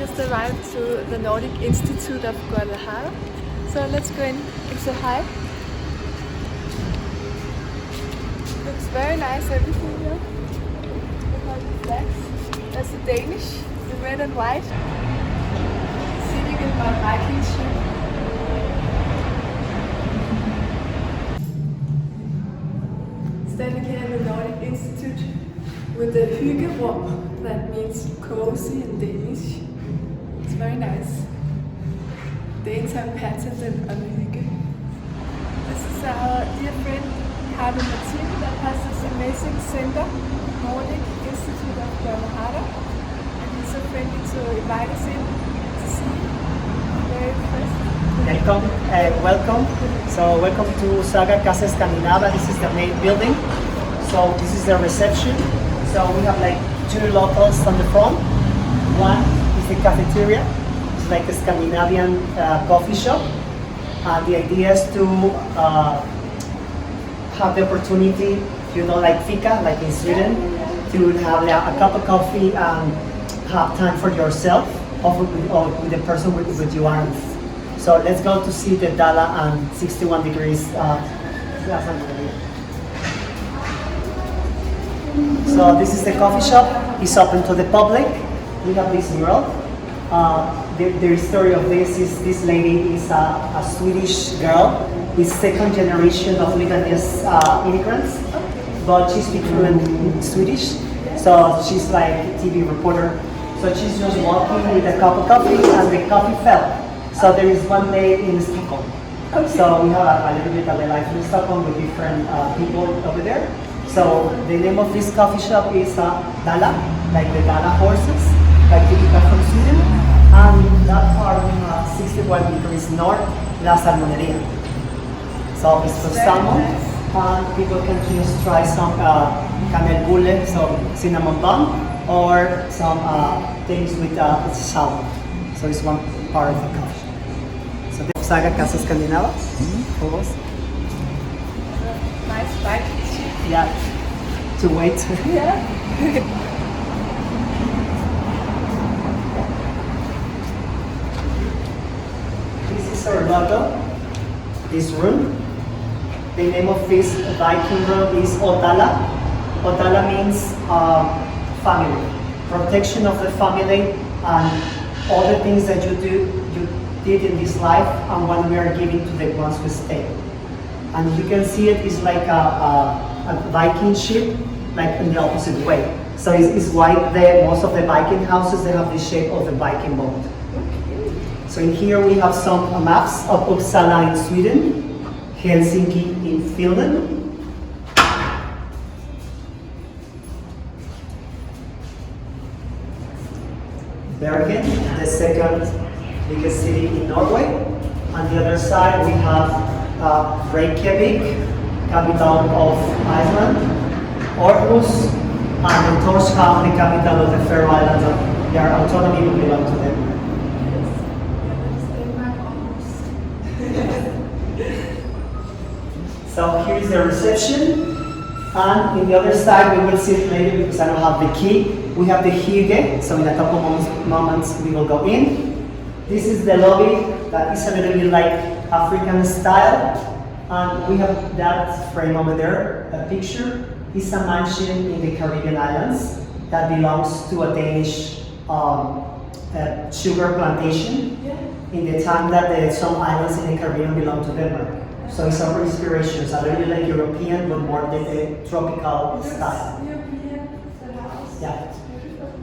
just arrived to the Nordic Institute of Guadalajara. So let's go in and say hi. Looks very nice, everything here. Look at the flags. That's the Danish, the red and white. Sitting in my viking ship. Standing here in the Nordic Institute with the hygge, that means cozy in Danish. It's very nice. Danes have patented on hygge. This is our dear friend Ricardo that has this amazing center, Nordic Institute of Guadalajara. And he's so friendly to invite us in to see. Very first. Welcome. So welcome to Saga Casa Escandinava. This is the main building. So this is the reception. So we have like two locals on the front. One is the cafeteria. It's like a Scandinavian coffee shop. The idea is to have the opportunity, like fika, like in Sweden, to have a cup of coffee and have time for yourself or with the person with you are. So let's go to see the Dala and 61 degrees. So this is the coffee shop. It's open to the public. We have this mural. The story of this is this lady is a Swedish girl. Is second generation of Lebanese immigrants, but she's fluent in Swedish. So she's like a TV reporter. So she's just walking with a cup of coffee and the coffee fell. So there is one day in Stockholm. Okay. So we have a little bit of the life in Stockholm with different people over there. So the name of this coffee shop is Dala, like the Dala horses, like typical from Sweden. And that part we have 61 degrees north, La Salmoneria. So it's for salmon, and people can just try some kanelbulle, so cinnamon bun, or some things with salmon. So it's one part of the coffee. So the Saga Casa Escandinava. Nice viking ship. Yeah, to wait. Yeah. This is our logo, this room. The name of this Viking room is Otala. Otala means family, protection of the family, and all the things that you did in this life, and what we are giving to the ones who stay. And you can see it is like a Viking ship, like in the opposite way. So it's why most of the Viking houses, they have the shape of the Viking boat. So in here we have some maps of Uppsala in Sweden, Helsinki in Finland, Bergen, the second biggest city in Norway. On the other side we have Reykjavik, capital of Iceland, Aarhus, and Tórshavn, the capital of the Faroe Islands. Their autonomy will belong to them. So here is the reception, and in the other side we will see it later because I don't have the key. We have the hygge, so in a couple moments we will go in. This is the lobby that is a little bit like African style, and we have that frame over there, a picture. It's a mansion in the Caribbean islands that belongs to a Danish sugar plantation in the time that some islands in the Caribbean belong to Denmark. So it's our inspiration. It's a little bit like European, but more the tropical style. Yeah.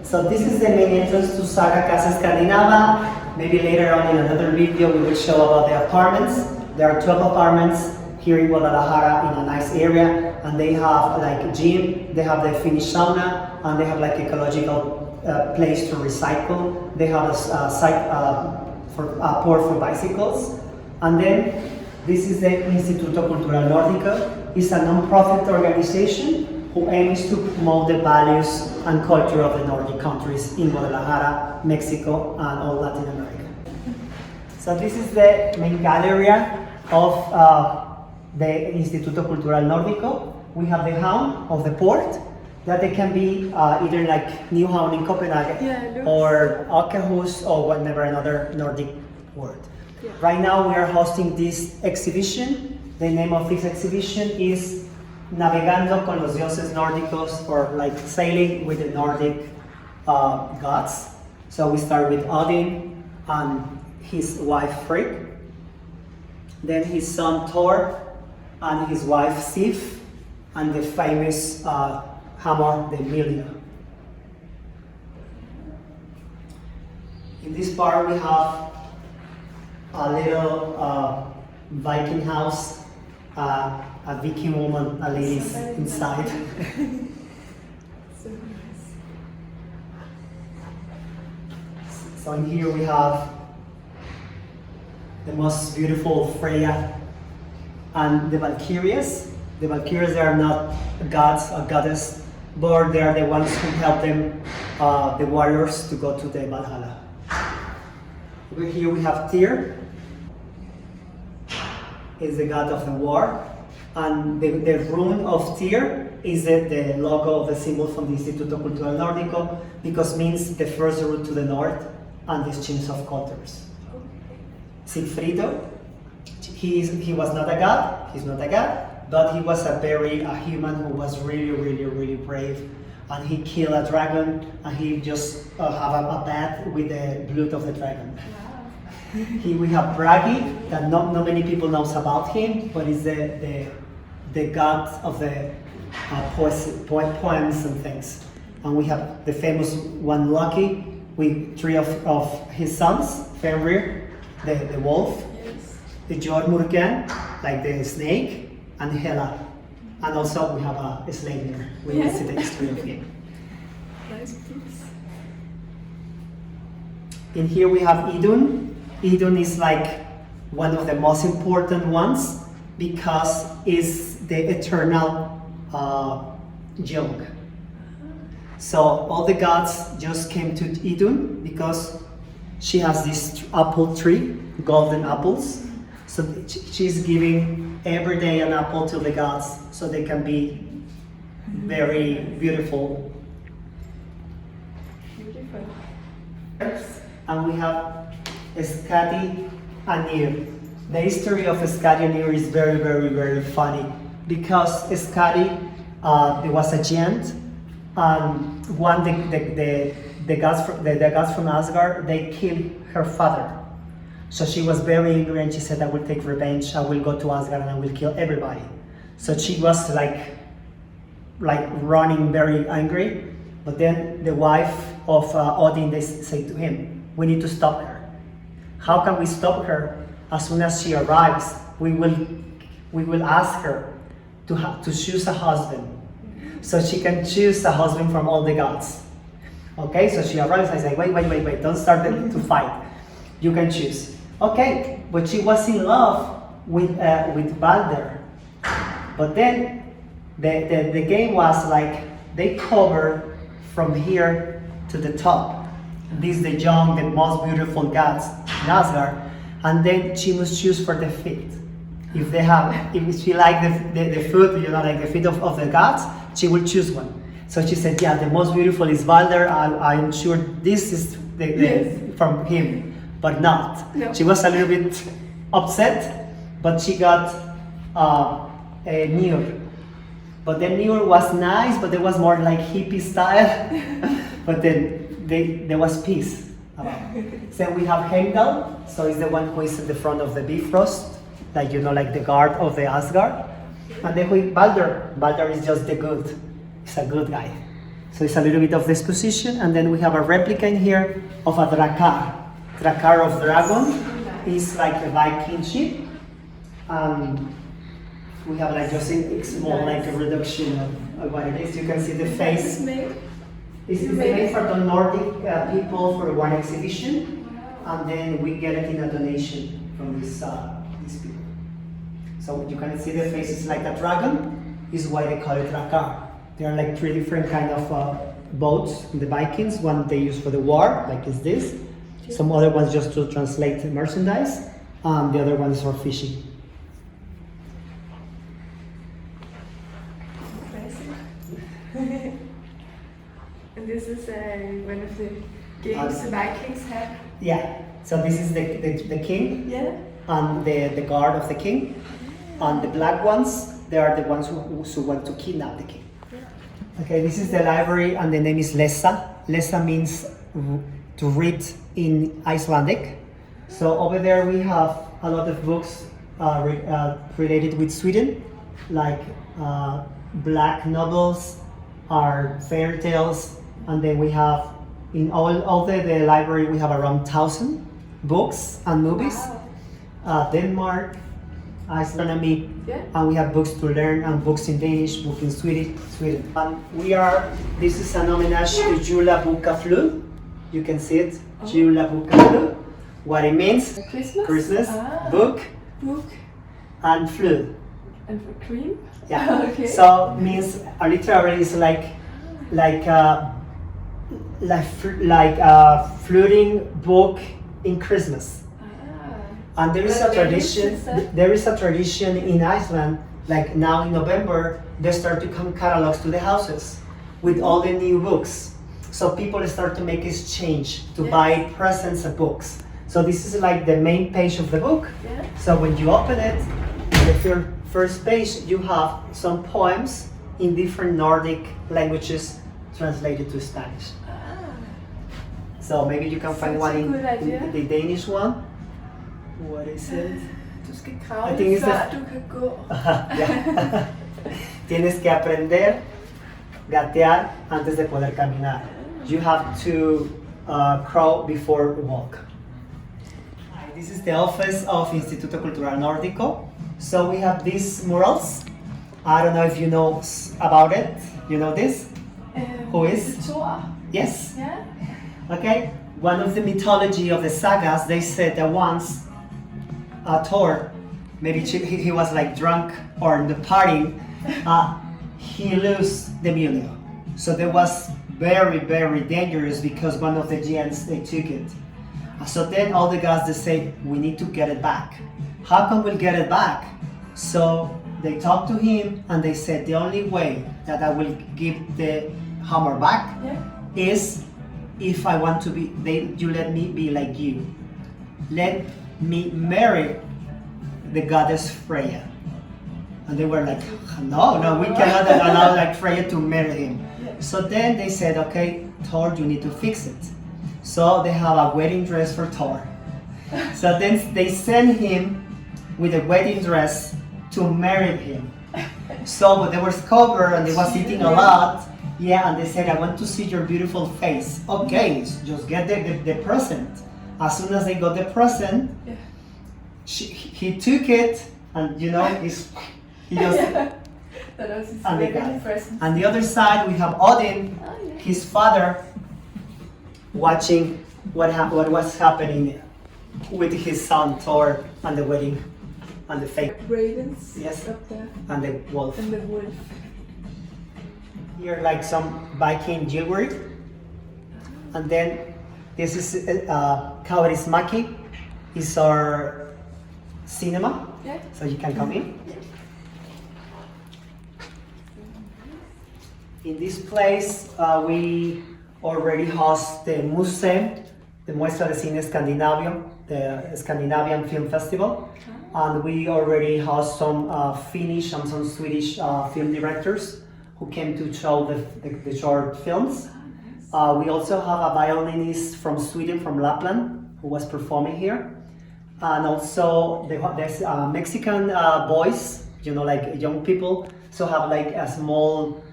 So this is the main entrance to Saga Casa Escandinava. Maybe later on in another video we will show about the apartments. There are 12 apartments here in Guadalajara in a nice area, and they have like a gym, they have the Finnish sauna, and they have like ecological place to recycle. They have a site port for bicycles, and then this is the Instituto Cultural Nórdico. It's a non-profit organization who aims to promote the values and culture of the Nordic countries in Guadalajara, Mexico, and all Latin America. So this is the main gallery of the Instituto Cultural Nórdico. We have the helm of the port. that they can be either like Nyhavn in Copenhagen Yeah, or Akerhus or whatever another Nordic word. Yeah. Right now we are hosting this exhibition. The name of this exhibition is Navegando con los dioses nórdicos, or like sailing with the Nordic gods. So we start with Odin and his wife Frigg, then his son Thor and his wife Sif, and the famous hammer, the Mjolnir. In this part we have a little Viking house, a Viking woman, a lady inside. So nice. So in here we have the most beautiful Freya and the Valkyries. The Valkyries are not gods or goddess, but they are the ones who help them, the warriors, to go to the Valhalla. Over here we have Tyr, is the god of the war, and the rune of Tyr is the logo of the symbol from the Instituto Cultural Nórdico, because means the first route to the north and the exchange of cultures. Sigfrido, he was not a god, he's not a god, but he was a human who was really brave, and he killed a dragon, and he just have a bath with the blood of the dragon. Wow. Here we have Bragi, that not many people knows about him, but he's the god of the poems and things. And we have the famous one Loki, with three of his sons, Fenrir, the wolf, Yes. the Jormungand, like the snake, and Hela. And also we have a Sleipnir. We will see the history of him. Nice piece. In here we have Idun. Idun is like one of the most important ones because it's the eternal young. So all the gods just came to Idun because she has this apple tree, golden apples. So she's giving every day an apple to the gods so they can be very beautiful. Beautiful. And we have Skadi and Nir. The history of Skadi and Nir is very funny because Skadi, there was a giant, and one the gods from Asgard, they killed her father. So she was very angry and she said, I will take revenge, I will go to Asgard and I will kill everybody. So she was like running very angry, but then the wife of Odin, they say to him, we need to stop her. How can we stop her? As soon as she arrives, we will ask her to choose a husband. So she can choose a husband from all the gods. Okay, so she arrives, I say, wait, don't start to fight. You can choose. Okay, but she was in love with Balder. But then the game was like they cover from here to the top. This is the young, the most beautiful gods in Asgard, and then she must choose for the feet. If she like the foot, like the feet of the gods, she will choose one. So she said, yeah, the most beautiful is Balder. I'm sure this is from him, but not. No. She was a little bit upset, but she got a Njord. But then Njord was nice, but it was more like hippie style. But then there was peace about it. So we have Heimdall, so he's the one who is at the front of the Bifrost, like like the guard of the Asgard. And then we Balder is just the good. He's a good guy. So it's a little bit of this position, and then we have a replica in here of a Drakar. Drakar of dragon is like a Viking ship. We have like just a small like a reduction of what it is. You can see the face. This is made for the Nordic people for one exhibition, and then we get it in a donation from these people. So you can see the face is like a dragon. Is why they call it Drakar. There are like three different kind of boats. The Vikings, one they use for the war, like is this. Some other ones just to translate merchandise. The other ones for fishing. this is one of the games the Vikings had. Yeah. So this is the king. Yeah. And the guard of the king. And the black ones, they are the ones who want to kidnap the king. Yeah. Okay, this is the library and the name is Lesa. Lesa means to read in Icelandic. So over there we have a lot of books related with Sweden, like black novels, or fairy tales, and then we have in all the library we have around 1,000 books and movies. Wow. Denmark, astronomy, Yeah. and we have books to learn and books in Danish, books in Swedish, Sweden. And this is an homage to Jula Buka Flu. You can see it, Jula Buka Flu. What it means, Christmas, book, and flu. And for cream? Yeah. Okay. So means literally is like floating book in Christmas. And there is a tradition. There is a tradition in Iceland. Like now in November, they start to come catalogs to the houses with all the new books. So people start to make exchange to buy presents of books. So this is like the main page of the book. Yeah. So when you open it, the first page you have some poems in different Nordic languages translated to Spanish. So maybe you can find one in the Danish one. What is it? Du skal I kravle, think it's før du kan gå. Yeah. Tienes que aprender gatear antes de poder caminar. You have to crawl before walk. This is the office of Instituto Cultural Nórdico. So we have these murals. I don't know if you know about it. You know this? Who is? Thor. Yes. Yeah. Okay. One of the mythology of the sagas, they said that once Thor, maybe he was like drunk or in the party, he lost the Mjolnir. So that was very, very dangerous because one of the giants, they took it. So then all the gods, they say, we need to get it back. How can we get it back? So they talked to him and they said, the only way that I will give the hammer back is if I want to be, you let me be like you. Let me marry the goddess Freya. And they were like, no, we cannot allow like Freya to marry him. So then they said, okay, Thor, you need to fix it. So they have a wedding dress for Thor. So then they send him with a wedding dress to marry him. So they were covered and they was eating a lot. Yeah, and they said, I want to see your beautiful face. Okay, so just get the present. As soon as they got the present, he took it, and you know, he just... That was his and, wedding present. And the other side, we have Odin, his father, watching what was happening with his son Thor and the wedding and the fake ravens. Yes. Up there. And the wolf. And the wolf. Here, like some Viking jewelry, and then this is Kaurismäki. Is our cinema, so you can come in. In this place, we already host the Museum, the Muestra de Cine Escandinavio, the Scandinavian Film Festival, and we already host some Finnish and some Swedish film directors who came to show the short films. We also have a violinist from Sweden, from Lapland, who was performing here. And also there's Mexican boys, you know, like young people, so have like a small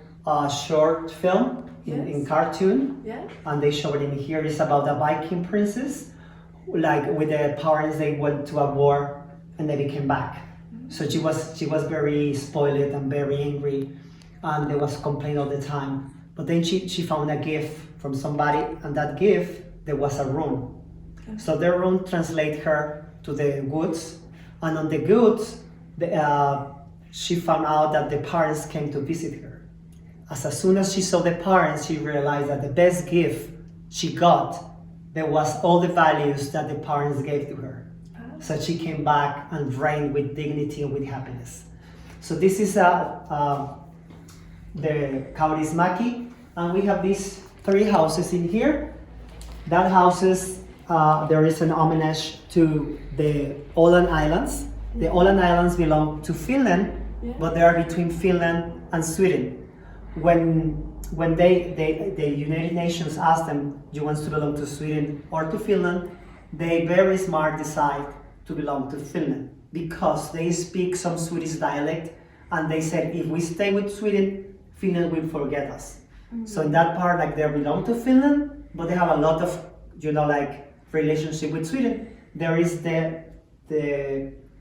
short film in cartoon. And they show it in here. It's about a Viking princess, like with the parents, they went to a war and they became back. So she was very spoiled and very angry, and there was complaint all the time. But then she found a gift from somebody, and that gift, there was a rune. So the rune translate her to the woods, and on the woods, she found out that the parents came to visit her. As soon as she saw the parents, she realized that the best gift she got, there was all the values that the parents gave to her. So she came back and reigned with dignity and with happiness. So this is the Kaurismäki, and we have this three houses in here. That houses, there is an homage to the Åland Islands. The Åland Islands belong to Finland, but they are between Finland and Sweden. When the United Nations asked them, do you want to belong to Sweden or to Finland, they very smart decide to belong to Finland because they speak some Swedish dialect, and they said if we stay with Sweden, Finland will forget us. So in that part, like they belong to Finland, but they have a lot of, like relationship with Sweden. There is the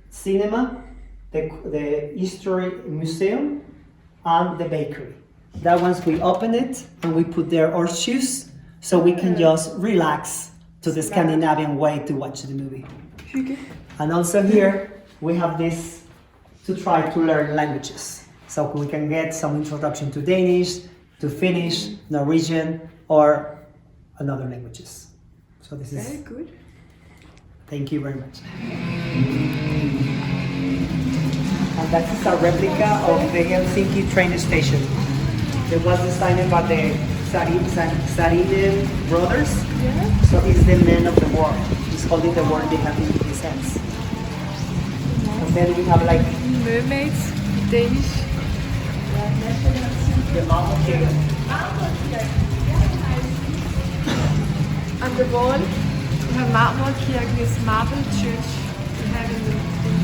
cinema, the history museum, and the bakery. That once we open it and we put there our shoes, so we can just relax to the Scandinavian way to watch the movie. Hygge. And also here we have this to try to learn languages. So we can get some introduction to Danish, to Finnish, Norwegian, or another languages. So this is Very good. Thank you very much. And that is a replica of the Helsinki train station. It was designed by the Saride brothers. Yeah. So it's the man of the world. He's holding the world they have in his hands. And then we have like Mermaids, Danish. the marble here. On the wall, we have Marmorkirken, this marble church we have in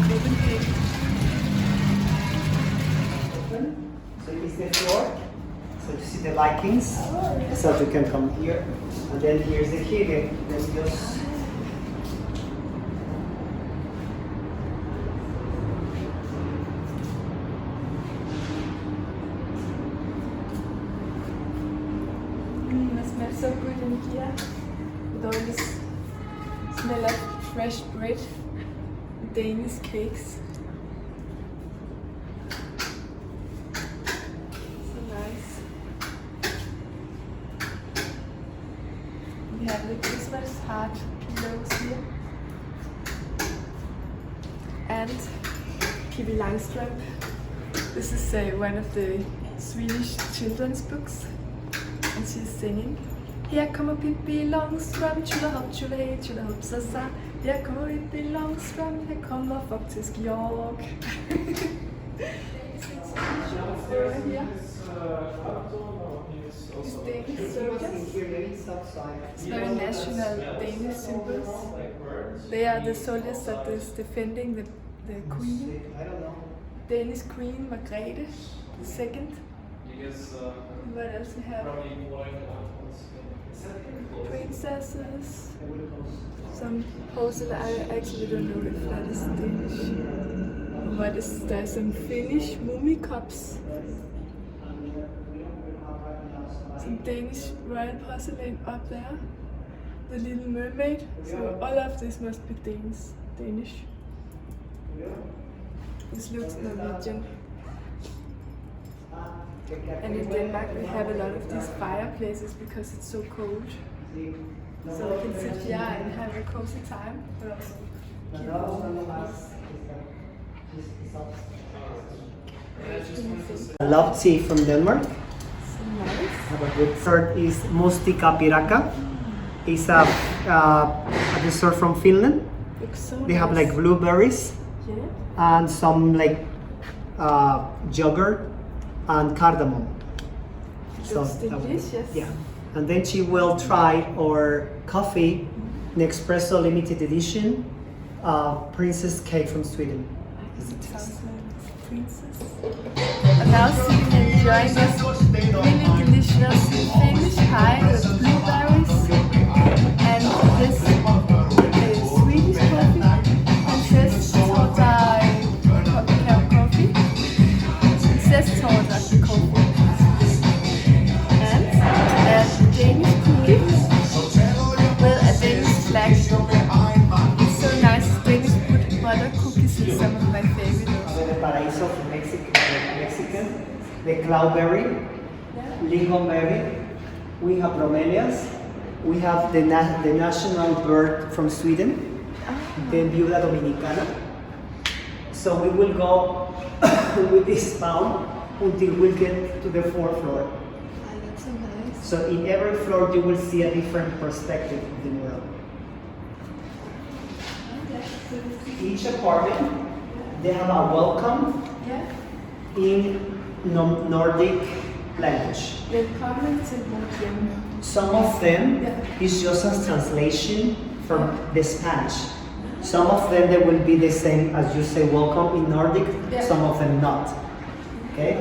Copenhagen. So it's the floor. So you see the Vikings. So you can come here. And then here's the hygge. Then just It smells so good in here. With all this smell of fresh bread, Danish cakes. So nice. We have the Christmas heart pillows here. And Pippi Langstrømpe. This is one of the Swedish children's books. And she's singing. Her kommer Pippi Långstrump, tjolahopp, tjolahej, tjolahopp, sasa. Her kommer Pippi Långstrump, her kommer faktisk jag. It's Danish soldiers. It's very national Danish symbols. They are the soldiers that is defending the queen. Danish queen Margrethe II. What else we have? Princesses. Some porcelain. I actually don't know if that is Danish. What is there? Some Finnish mummy cups. Some Danish royal porcelain up there. The Little Mermaid. So all of this must be Danish. This looks Norwegian. And in Denmark we have a lot of these fireplaces because it's so cold. So we can sit here and have a cozy time, but also keep I love tea from Denmark. so nice. The dessert is mustika piraka. It's a dessert from Finland. Looks so They have nice. like blueberries Yeah. and some like yogurt and cardamom. Looks that would- delicious. yeah. And then she will try our coffee, Nespresso limited edition, princess cake from Sweden. Sounds like princess. And now sitting and enjoying this really delicious Finnish pie with blueberries and this Swedish coffee. Princess Torta coffee. Princess Torta coffee. And a Danish cookie with a Danish flag. It's so nice. Danish put butter cookies is some of my favorite. The paraíso from Mexican, the cloudberry, lingonberry, we have bromelias, we have the national bird from Sweden, the viuda dominicana. So we will go with this spout until we get to the fourth floor. That's so nice. So in every floor you will see a different perspective of the world. Each apartment, they have a welcome in Nordic language. Velkommen til vores hjem. Some of them is just a translation from the Spanish. Some of them they will be the same as you say welcome in Nordic, some of them not. Okay?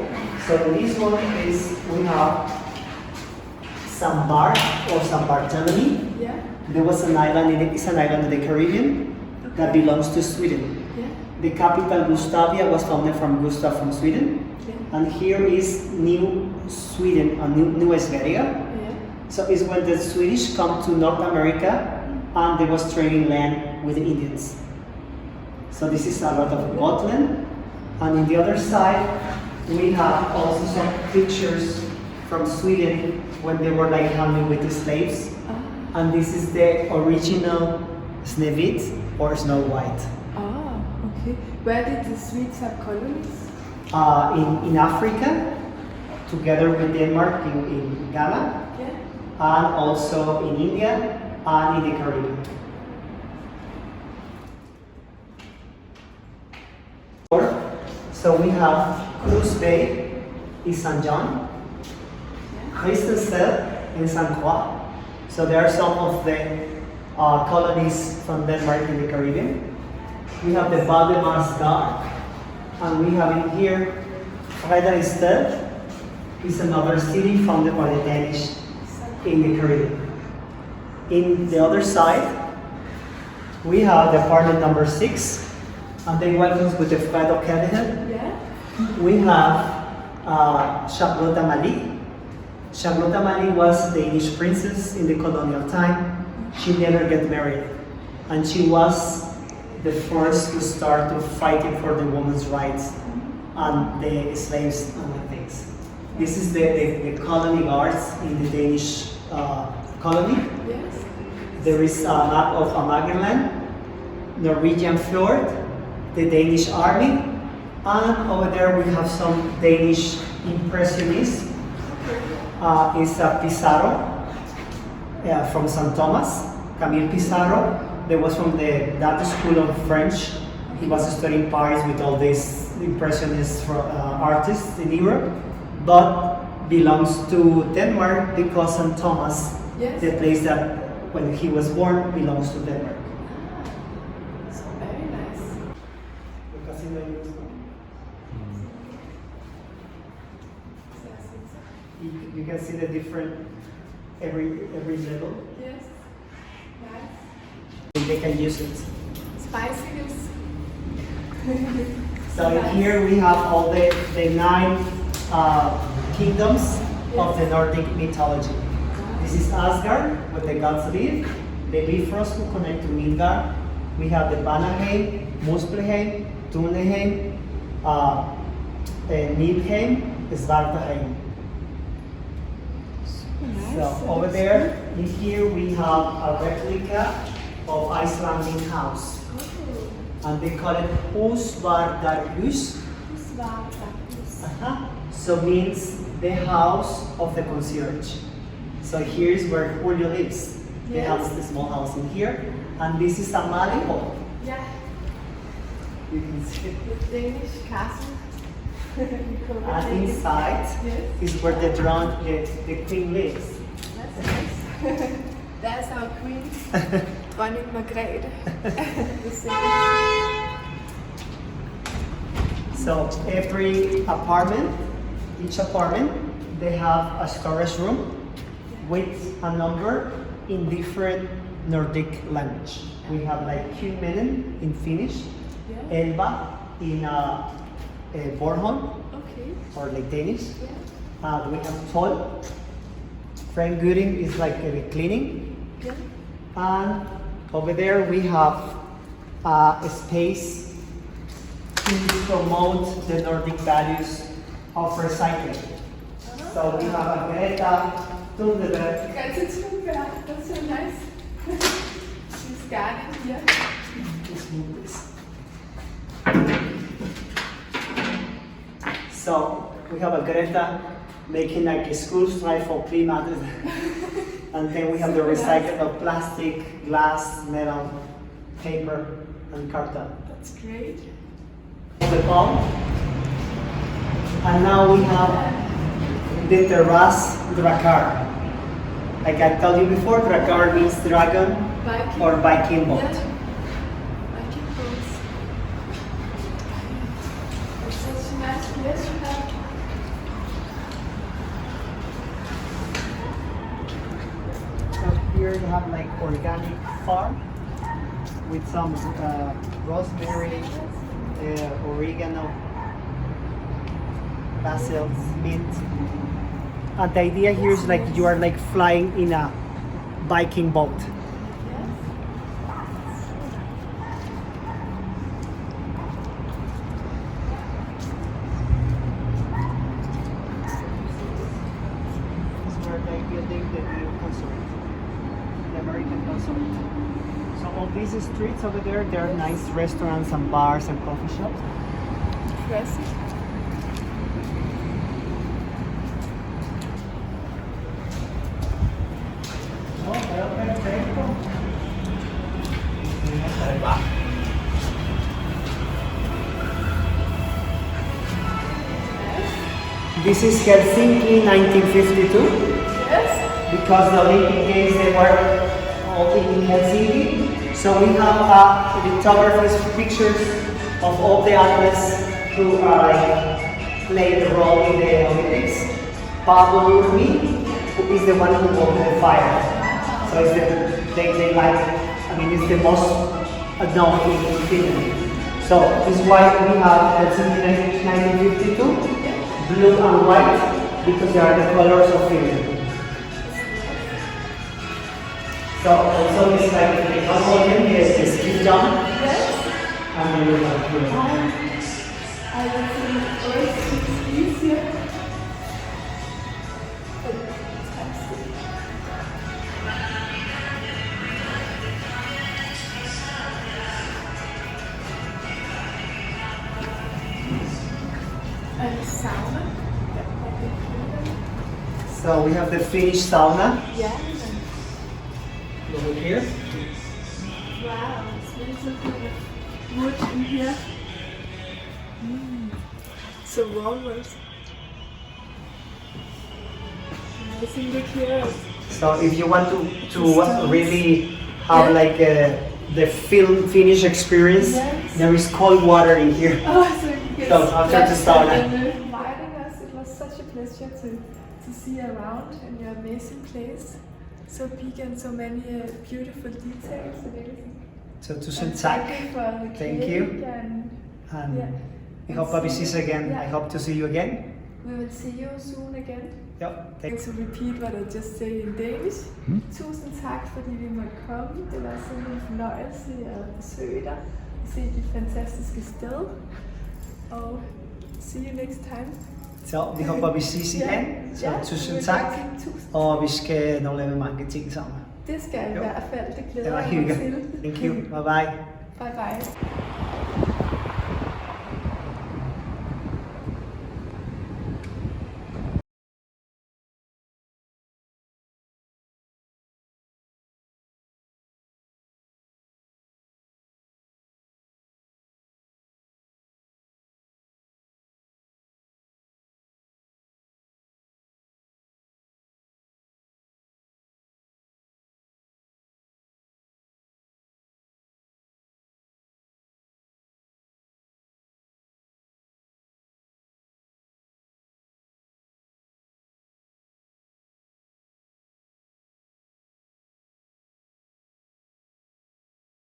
So this one is, we have Sambar or Sambartani. Yeah. There was an island, it's an island in the Caribbean that belongs to Sweden. Yeah. The capital Gustavia was founded from Gustav from Sweden. Yeah. And here is New Sweden, New Sverige. Yeah. So it's when the Swedish come to North America and they was trading land with the Indians. So this is a lot of Gotland. And in the other side, we have also some pictures from Sweden when they were like handling with the slaves. And this is the original Snehvit or Snow White. Oh, okay. Where did the Swedes have colonies? In Africa, together with Denmark in Ghana, and also in India and in the Caribbean. So we have Cruz Bay in St. John, Christensen in St. Croix. So there are some of the colonies from Denmark in the Caribbean. We have the Valdemarsdal, and we have in here Frederiksted is another city founded by the Danish in the Caribbean. In the other side, we have the apartment number 6, and they welcome us with the flight of Canada. Yeah. We have Charlotte Amalie. Charlotte Amalie was the Danish princess in the colonial time. She never got married, and she was the first to start to fighting for the women's rights and the slaves and the things. This is the colony guards in the Danish colony. Yes. There is a map of Amagerland, Norwegian fjord, the Danish army, and over there we have some Danish impressionists. It's Pizarro from St. Thomas, Camille Pizarro. That was from the Dutch School of French. He was studying Paris with all these impressionist artists in Europe, but belongs to Denmark because St. Thomas, the place that when he was born, belongs to Denmark. So very nice. You can see the different every level. Yes. Nice. They can use it. Spiciness. So here we have all the 9 kingdoms of the Nordic mythology. This is Asgard, where the gods live. The Bifrost who connect to Midgard. We have the Vanaheim, Muspelheim, Tunneheim, Nidheim, Svartalheim. So over there, in here we have a replica of Icelandic house. And they call it Húsvardarhús. So means the house of the concierge. So here's where Julio lives. They have the small house in here. And this is a Malibu. Yeah. You can see it. The Danish castle. And inside is where the queen lives. That's nice. That's our queen, Dronning Margrethe. The second. So every apartment, each apartment, they have a storage room with a number in different Nordic language. We have like Kymmenen in Finnish, Elba in Bornholm, or like Danish. We have Toll. Frank Gooding is like cleaning. And over there we have a space to promote the Nordic values of recycling. So we have a Greta Thunberg. Greta Thunberg, that's so nice. She's gardening here. Let's move this. So We have a Greta making like a school stripe for climate. And then we have the recycled of plastic, glass, metal, paper, and carton. That's great. The palm. And now we have the terrace dracar. Like I told you before, dracar means dragon Viking. or Viking boat. Yeah. Viking boats. It's such a nice place you have. So here you have like organic farm with some rosemary, oregano, basil, mint. And the idea here is like you are like flying in a Viking boat. Yes. This is where they're building the new consulate, the American consulate. So all these streets over there, there are nice restaurants and bars and coffee shops. Impressive. Oh, perfecto. This is Helsinki 1952 Yes. because the Olympic Games they were all in Helsinki. So we have lithographies, pictures of all the athletes who played the role in the Olympics. Pablo Urmi, who is the one who opened the fire. So it's they like, I mean, it's the most known in Finland. So this is why we have Helsinki 1952, blue and white, because they are the colors of Finland. So also it's like the Cambodian, yes, the ski jump, Yes. and then we have here. I would say first it's easier. Fantastic. And sauna. So we have the Finnish sauna Yeah. over here. Wow, it smells so good of wood in here. So walrus. Amazing, look here. So if you want to really have like the Finnish experience, Yes. there is cold water in here. Oh, so you can So after the sauna. inviting us, it was such a pleasure to see you around in your amazing place. So big and so many beautiful details and everything. So tusen And tack. Thank you for the Thank cake you. And And I hope we see you again. Yeah. I hope to see you again. we will see you soon again. Yep. To repeat what I just said in Danish. Tusind tak, fordi vi måtte komme. Det var sådan en fornøjelse at besøge dig og se dit fantastiske sted. Og see you next time. Så vi håber vi ses igen. Så tusind tak. Og vi skal nå lave mange ting sammen. Det skal jeg i hvert fald. Det Det glæder var jeg mig hygge. til. Thank you. Bye bye. Bye bye.